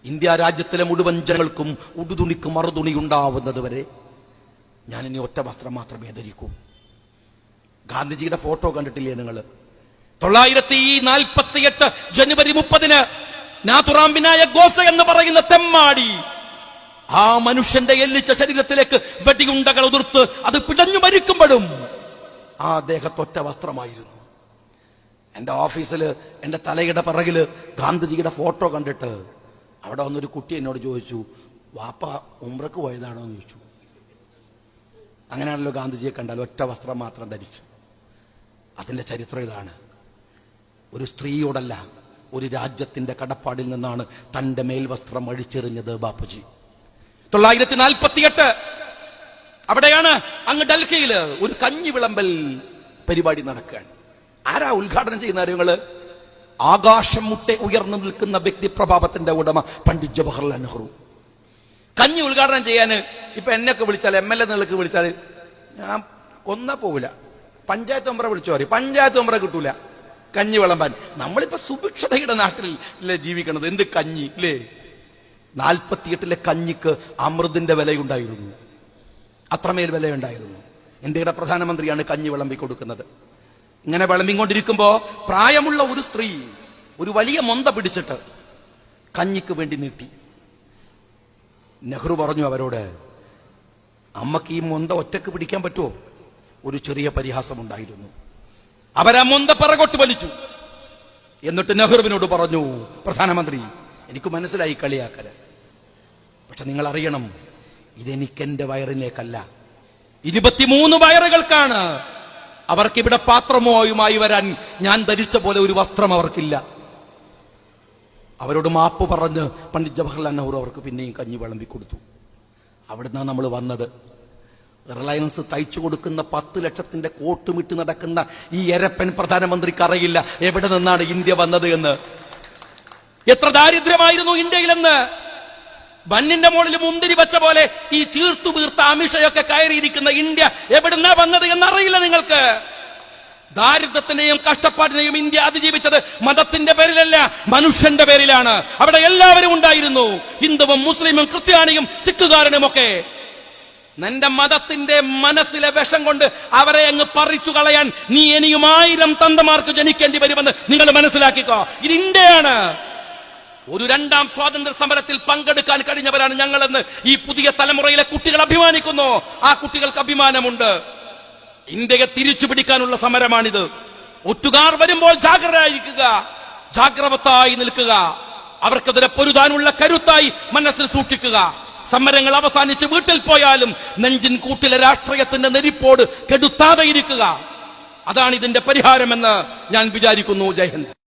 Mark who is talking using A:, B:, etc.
A: India രാജ്യത്തിലെ മുഴുവൻ ജനങ്ങൾക്കും ഉടുതുണിക്ക് മറുതുണി ഉണ്ടാവുന്നത് വരെ ഞാൻ ഇനി ഒറ്റ വസ്ത്രം മാത്രമേ ധരിക്കൂ. ഗാന്ധിജിയുടെ ഫോട്ടോ കണ്ടിട്ടില്ലേ നിങ്ങൾ? 1948 ജനുവരി 30 നാഥുറാം വിനായക് ഗോഡ്സെ എന്ന് പറയുന്ന തെമ്മാടി ആ മനുഷ്യന്റെ എല്ലിച്ച ശരീരത്തിലേക്ക് വെടിയുണ്ടകൾ ഉതിർത്ത് അത് പിടഞ്ഞു മരിക്കുമ്പോഴും ആ ദേഹത്തൊറ്റ വസ്ത്രമായിരുന്നു. എന്റെ ഓഫീസിൽ എന്റെ തലയുടെ പിറകില് ഗാന്ധിജിയുടെ ഫോട്ടോ കണ്ടിട്ട് അവിടെ വന്നൊരു കുട്ടി എന്നോട് ചോദിച്ചു, വാപ്പ ഉംറക്ക് പോയതാണോ എന്ന് ചോദിച്ചു. അങ്ങനെയാണല്ലോ ഗാന്ധിജിയെ കണ്ടാൽ ഒറ്റ വസ്ത്രം മാത്രം ധരിച്ചു. അതിന്റെ ചരിത്രം ഇതാണ്. ഒരു സ്ത്രീയോടല്ല, ഒരു രാജ്യത്തിന്റെ കടപ്പാടിൽ നിന്നാണ് തന്റെ മേൽവസ്ത്രം അഴിച്ചെറിഞ്ഞത് ബാപ്പുജി. 1948 അവിടെയാണ് അങ്ങ് ഡൽഹിയില് ഒരു കഞ്ഞി വിളമ്പൽ പരിപാടി നടക്കുകയാണ്. ആരാ ഉദ്ഘാടനം ചെയ്യുന്ന കാര്യങ്ങള്? ആകാശം മുട്ടെ ഉയർന്നു നിൽക്കുന്ന വ്യക്തിപ്രഭാവത്തിന്റെ ഉടമ പണ്ഡിറ്റ് ജവഹർലാൽ നെഹ്റു. കഞ്ഞി ഉദ്ഘാടനം ചെയ്യാന് ഇപ്പൊ എന്നെയൊക്കെ വിളിച്ചാൽ, MLA നിലക്ക് വിളിച്ചാൽ ഞാൻ ഒന്നാ പോവില്ല. പഞ്ചായത്ത് മെമ്പറെ വിളിച്ചു പറയും, പഞ്ചായത്ത് മെമ്പറെ കിട്ടൂല കഞ്ഞി വിളമ്പാൻ. നമ്മളിപ്പോ സുഭിക്ഷതയുടെ നാട്ടിലല്ലേ ജീവിക്കണത്, എന്ത് കഞ്ഞി അല്ലേ? 48 കഞ്ഞിക്ക് അമൃതിന്റെ വിലയുണ്ടായിരുന്നു, അത്രമേൽ വിലയുണ്ടായിരുന്നു. ഇന്ത്യയുടെ പ്രധാനമന്ത്രിയാണ് കഞ്ഞി വിളമ്പി കൊടുക്കുന്നത്. ഇങ്ങനെ വിളമ്പിക്കൊണ്ടിരിക്കുമ്പോ പ്രായമുള്ള ഒരു സ്ത്രീ ഒരു വലിയ മൊന്ത പിടിച്ചിട്ട് കഞ്ഞിക്ക് വേണ്ടി നീട്ടി. നെഹ്റു പറഞ്ഞു അവരോട്, അമ്മക്ക് ഈ മൊന്ത ഒറ്റക്ക് പിടിക്കാൻ പറ്റുമോ? ഒരു ചെറിയ പരിഹാസം ഉണ്ടായിരുന്നു. അവരാ മൊന്ത പിറകോട്ട് വലിച്ചു. എന്നിട്ട് നെഹ്റുവിനോട് പറഞ്ഞു, പ്രധാനമന്ത്രി, എനിക്ക് മനസ്സിലായി കളിയാക്കല്, പക്ഷെ നിങ്ങൾ അറിയണം, ഇതെനിക്ക് എന്റെ വയറിലേക്കല്ല, 23 വയറുകൾക്കാണ്. അവർക്കിവിടെ പാത്രമോയുമായി വരാൻ ഞാൻ ധരിച്ച പോലെ ഒരു വസ്ത്രം അവർക്കില്ല. അവരോട് മാപ്പ് പറഞ്ഞ് പണ്ഡിറ്റ് ജവഹർലാൽ നെഹ്റു അവർക്ക് പിന്നെയും കഞ്ഞി വിളമ്പി കൊടുത്തു. അവിടുന്ന് നമ്മൾ വന്നത്. റിലയൻസ് തയ്ച്ചു കൊടുക്കുന്ന 10 ലക്ഷത്തിന്റെ കോട്ടുമിട്ട് നടക്കുന്ന ഈ എരപ്പൻ പ്രധാനമന്ത്രിക്ക് അറിയില്ല എവിടെ നിന്നാണ് ഇന്ത്യ വന്നത് എന്ന്. എത്ര ദാരിദ്ര്യമായിരുന്നു ഇന്ത്യയിലെന്ന്. ബന്നിന്റെ മുകളിൽ മുന്തിരി വെച്ച പോലെ ഈ ചീർത്തു വീർത്ത അമിഷയൊക്കെ കയറിയിരിക്കുന്ന ഇന്ത്യ എവിടുന്നാ വന്നത് എന്നറിയില്ല നിങ്ങൾക്ക്. ദാരിദ്ര്യത്തിനെയും കഷ്ടപ്പാടിനെയും ഇന്ത്യ അതിജീവിച്ചത് മതത്തിന്റെ പേരിലല്ല, മനുഷ്യന്റെ പേരിലാണ്. അവിടെ എല്ലാവരും ഉണ്ടായിരുന്നു, ഹിന്ദുവും മുസ്ലിമും ക്രിസ്ത്യാനിയും സിഖുകാരനും ഒക്കെ. നിന്റെ മതത്തിന്റെ മനസ്സിലെ വിഷം കൊണ്ട് അവരെ അങ്ങ് പറിച്ചു കളയാൻ നീ ഇനിയും 1000 തന്തമാർക്ക് ജനിക്കേണ്ടി വരുമെന്ന് നിങ്ങൾ മനസ്സിലാക്കിക്കോ. ഇത് ഇന്ത്യയാണ്. ഒരു 2ാം സ്വാതന്ത്ര്യ സമരത്തിൽ പങ്കെടുക്കാൻ കഴിഞ്ഞവരാണ് ഞങ്ങളെന്ന് ഈ പുതിയ തലമുറയിലെ കുട്ടികൾ അഭിമാനിക്കുന്നു. ആ കുട്ടികൾക്ക് അഭിമാനമുണ്ട്. ഇന്ത്യയെ തിരിച്ചു പിടിക്കാനുള്ള സമരമാണിത്. ഒറ്റുകാർ വരുമ്പോൾ ജാഗ്രതയായിരിക്കുക, ജാഗ്രവത്തായി നിൽക്കുക, അവർക്കെതിരെ പൊരുതാനുള്ള കരുത്തായി മനസ്സിൽ സൂക്ഷിക്കുക. സമരങ്ങൾ അവസാനിച്ച് വീട്ടിൽ പോയാലും നെഞ്ചിൻ കൂട്ടിലെ രാഷ്ട്രീയത്തിന്റെ നെരിപ്പോട് കെടുത്താതെ ഇരിക്കുക. അതാണ് ഇതിന്റെ പരിഹാരമെന്ന് ഞാൻ വിചാരിക്കുന്നു. ജയ് ഹിന്ദ്.